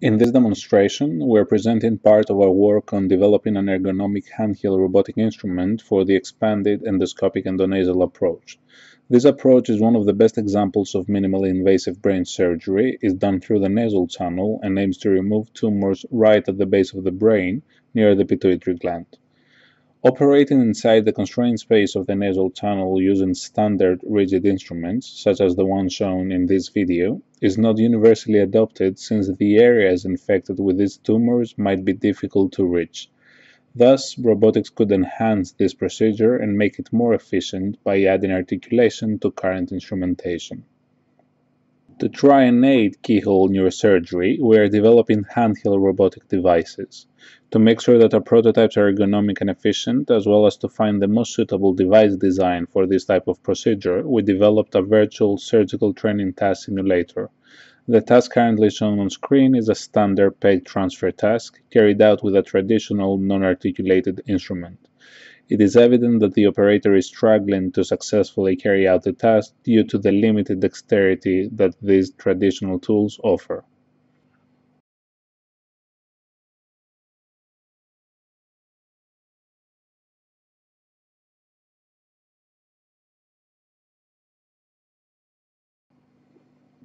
In this demonstration, we are presenting part of our work on developing an ergonomic handheld robotic instrument for the expanded endoscopic endonasal approach. This approach is one of the best examples of minimally invasive brain surgery, is done through the nasal tunnel and aims to remove tumors right at the base of the brain, near the pituitary gland. Operating inside the constrained space of the nasal tunnel using standard rigid instruments, such as the one shown in this video, is not universally adopted since the areas infected with these tumors might be difficult to reach. Thus, robotics could enhance this procedure and make it more efficient by adding articulation to current instrumentation. To try and aid keyhole neurosurgery, we are developing handheld robotic devices. To make sure that our prototypes are ergonomic and efficient, as well as to find the most suitable device design for this type of procedure, we developed a virtual surgical training task simulator. The task currently shown on screen is a standard peg transfer task carried out with a traditional non-articulated instrument. It is evident that the operator is struggling to successfully carry out the task due to the limited dexterity that these traditional tools offer.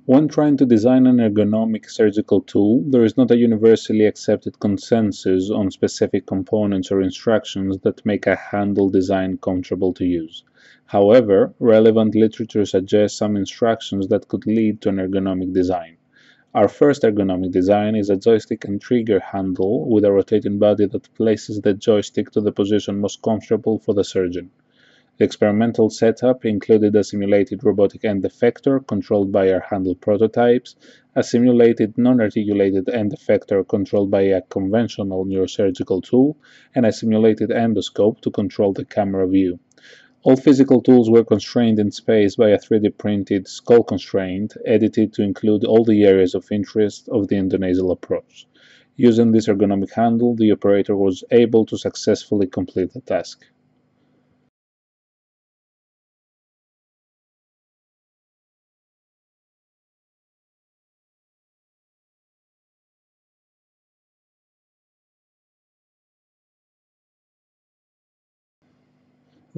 When trying to design an ergonomic surgical tool, there is not a universally accepted consensus on specific components or instructions that make a handle design comfortable to use. However, relevant literature suggests some instructions that could lead to an ergonomic design. Our first ergonomic design is a joystick and trigger handle with a rotating body that places the joystick to the position most comfortable for the surgeon. The experimental setup included a simulated robotic end effector controlled by our handle prototypes, a simulated non-articulated end effector controlled by a conventional neurosurgical tool, and a simulated endoscope to control the camera view. All physical tools were constrained in space by a 3D printed skull constraint, edited to include all the areas of interest of the endonasal approach. Using this ergonomic handle, the operator was able to successfully complete the task.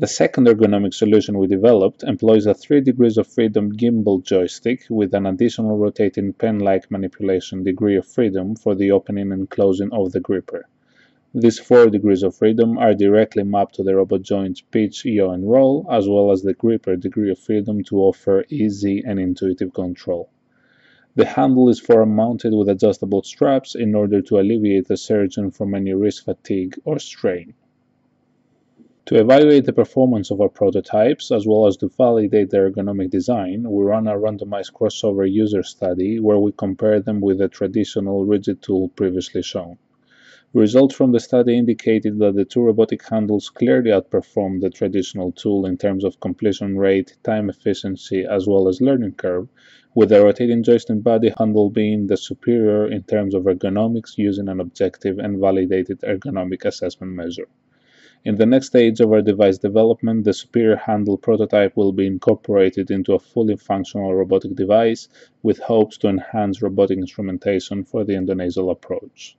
The second ergonomic solution we developed employs a 3 degrees of freedom gimbal joystick with an additional rotating pen-like manipulation degree of freedom for the opening and closing of the gripper. These 4 degrees of freedom are directly mapped to the robot joint's pitch, yaw, and roll, as well as the gripper degree of freedom to offer easy and intuitive control. The handle is form-mounted with adjustable straps in order to alleviate the surgeon from any wrist fatigue or strain. To evaluate the performance of our prototypes, as well as to validate their ergonomic design, we ran a randomized crossover user study where we compared them with the traditional rigid tool previously shown. Results from the study indicated that the two robotic handles clearly outperformed the traditional tool in terms of completion rate, time efficiency, as well as learning curve, with the rotating joystick body handle being the superior in terms of ergonomics using an objective and validated ergonomic assessment measure. In the next stage of our device development, the superior handle prototype will be incorporated into a fully functional robotic device with hopes to enhance robotic instrumentation for the endonasal approach.